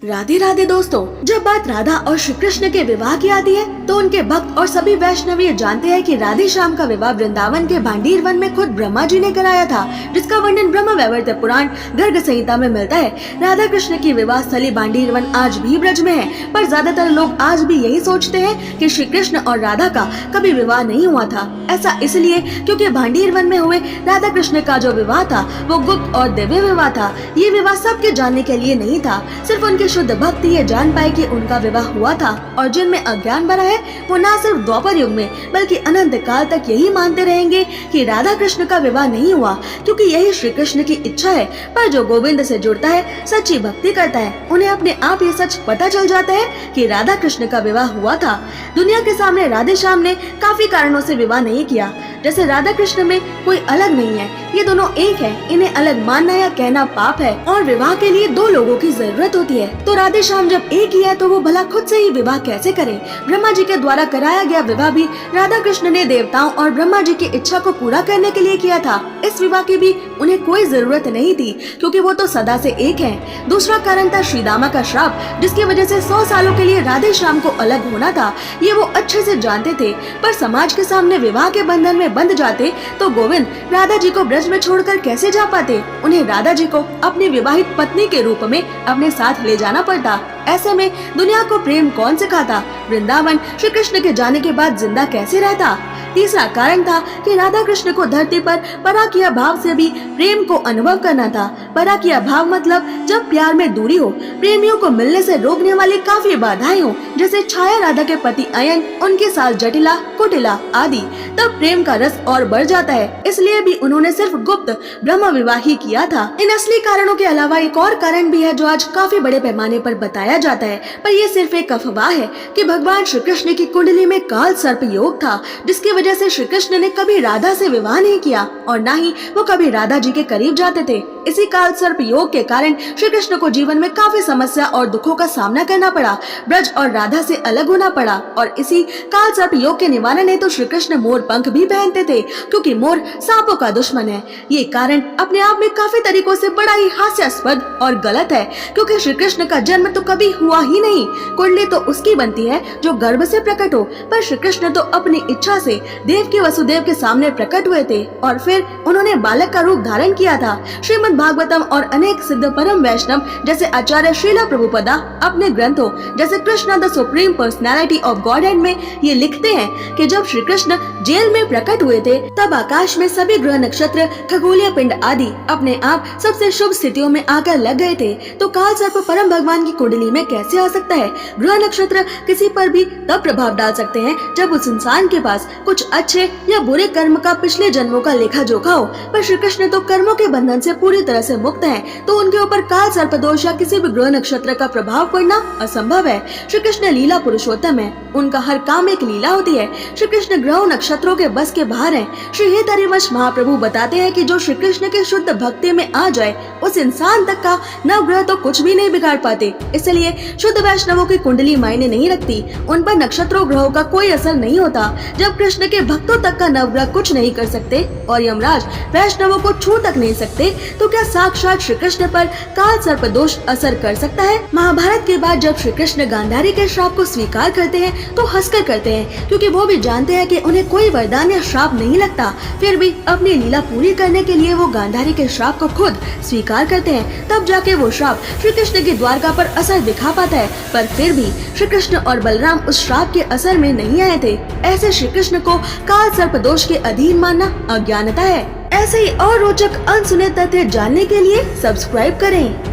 राधे राधे दोस्तों, जब बात राधा और श्री कृष्ण के विवाह की आती है तो उनके भक्त और सभी वैष्णव ये जानते हैं कि राधे श्याम का विवाह वृंदावन के भांडीर वन में खुद ब्रह्मा जी ने कराया था, जिसका वर्णन ब्रह्म वैवर्त पुराण गर्ग संहिता में मिलता है। राधा कृष्ण की विवाह स्थली भांडीर वन आज भी ब्रज में है, पर ज्यादातर लोग आज भी यही सोचते हैं कि श्री कृष्ण और राधा का कभी विवाह नहीं हुआ था। ऐसा इसलिए क्योंकि भांडीर वन में हुए राधा कृष्ण का जो विवाह था वो गुप्त और दिव्य विवाह था। ये विवाह सबके जानने के लिए नहीं था, सिर्फ उनके शुद्ध भक्त ये जान पाए कि उनका विवाह हुआ था। और जिनमें अज्ञान भरा है वो न सिर्फ द्वापर युग में बल्कि अनंत काल तक यही मानते रहेंगे कि राधा कृष्ण का विवाह नहीं हुआ, क्योंकि यही श्री कृष्ण की इच्छा है। पर जो गोविंद से जुड़ता है, सच्ची भक्ति करता है, उन्हें अपने आप ये सच पता चल जाता है कि राधा कृष्ण का विवाह हुआ था। दुनिया के सामने राधे श्याम ने काफी कारणों से विवाह नहीं किया, जैसे राधा कृष्ण में कोई अलग नहीं है, ये दोनों एक है, इन्हें अलग मानना या कहना पाप है। और विवाह के लिए दो लोगों की जरूरत होती है, तो राधे श्याम जब एक ही है तो वो भला खुद से ही विवाह कैसे करें। ब्रह्मा जी के द्वारा कराया गया विवाह भी राधा कृष्ण ने देवताओं और ब्रह्मा जी की इच्छा को पूरा करने के लिए किया था। इस विवाह की भी उन्हें कोई जरूरत नहीं थी, क्योंकि वो तो सदा से एक है। दूसरा कारण था श्रीदामा का श्राप, जिसकी वजह से 100 सालों के लिए राधे श्याम को अलग होना था। ये वो अच्छे से जानते थे, पर समाज के सामने विवाह के बंधन में बंध जाते तो गोविंद राधा जी को ब्रज में छोड़कर कैसे जा पाते। उन्हें राधा जी को अपनी विवाहित पत्नी के रूप में अपने साथ ले जाना पड़ता। ऐसे में दुनिया को प्रेम कौन सिखाता। वृंदावन श्री कृष्ण के जाने के बाद जिंदा कैसे रहता। तीसरा कारण था कि राधा कृष्ण को धरती पर पराकिया भाव से भी प्रेम को अनुभव करना था। पराकिया भाव मतलब जब प्यार में दूरी हो, प्रेमियों को मिलने से रोकने वाली काफी बाधाएं हो, जैसे छाया राधा के पति अयन, उनके साथ जटिला, कुटिला आदि, तब प्रेम का रस और बढ़ जाता है। इसलिए भी उन्होंने सिर्फ गुप्त ब्रह्म विवाह ही किया था। इन असली कारणों के अलावा एक और कारण भी है जो आज काफी बड़े पैमाने पर बताया जाता है, पर यह सिर्फ एक अफवाह है कि भगवान श्री कृष्ण की कुंडली में काल सर्प योग था, जिसकी वजह से श्री कृष्ण ने कभी राधा से विवाह नहीं किया और न ही वो कभी राधा जी के करीब जाते थे। इसी काल सर्प योग के कारण श्री कृष्ण को जीवन में काफी समस्या और दुखों का सामना करना पड़ा, ब्रज और राधा से अलग होना पड़ा। और इसी काल सर्प योग के निवारण हेतु श्री कृष्ण मोर पंख भी पहनते थे, क्योंकि मोर सांपों का दुश्मन है। ये कारण अपने आप में काफी तरीकों से बड़ा ही हास्यास्पद और गलत है, क्योंकि श्री कृष्ण का जन्म तो कभी हुआ ही नहीं। कुंडली तो उसकी बनती है जो गर्भ से प्रकट हो, पर श्री कृष्ण तो अपनी इच्छा से देवकी वसुदेव के सामने प्रकट हुए थे और फिर उन्होंने बालक का रूप धारण किया था। श्रीमद् भागवतम और अनेक सिद्ध परम वैष्णव जैसे आचार्य श्रीला प्रभुपदा अपने ग्रंथों जैसे Krishna the supreme personality of godhead में ये लिखते हैं कि जब श्री कृष्ण जेल में प्रकट हुए थे तब आकाश में सभी ग्रह नक्षत्र, खगोलीय पिंड आदि अपने आप सबसे शुभ स्थितियों में आकर लग गए थे। तो काल सर्प परम भगवान की कुंडली में कैसे आ सकता है। ग्रह नक्षत्र किसी पर भी तब प्रभाव डाल सकते हैं जब उस इंसान के पास कुछ अच्छे या बुरे कर्म का पिछले जन्मों का लेखा जोखा हो, पर श्री कृष्ण तो कर्मों के बंधन से पूरी तरह से मुक्त हैं, तो उनके ऊपर काल सर्प दोष या किसी भी ग्रह नक्षत्र का प्रभाव पड़ना असंभव है। श्री कृष्ण लीला पुरुषोत्तम है, उनका हर काम एक लीला होती है। श्री कृष्ण ग्रह नक्षत्रों के बस के बाहर है। श्री हेतरिवंश महाप्रभु बताते हैं कि जो श्री कृष्ण के शुद्ध भक्ति में आ जाए उस इंसान तक का नवग्रह तो कुछ भी नहीं बिगाड़ पाते। इसलिए शुद्ध वैष्णवों की कुंडली मायने नहीं रखती, उन पर नक्षत्रों ग्रहों का कोई असर नहीं होता। जब कृष्ण के भक्तों तक का नवग्रह कुछ नहीं कर सकते और यमराज वैष्णवों को छू तक नहीं सकते, तो क्या साक्षात श्री कृष्ण पर काल सर्प दोष असर कर सकता है। महाभारत के बाद जब श्री कृष्ण गांधारी के श्राप को स्वीकार करते हैं तो हंसकर करते हैं, क्योंकि वो भी जानते हैं कि उन्हें कोई वरदान या श्राप नहीं लगता। फिर भी अपनी लीला पूरी करने के लिए वो गांधारी के श्राप को खुद स्वीकार करते हैं, तब जाके वो श्राप श्री कृष्ण की द्वारका पर असर दिखा पाता है। पर फिर भी श्री कृष्ण और बलराम उस श्राप के असर में नहीं आए थे। ऐसे श्री कृष्ण को काल सर्प दोष के अधीन मानना अज्ञानता है। ऐसे ही और रोचक अनसुने तथ्य जानने के लिए सब्सक्राइब करें।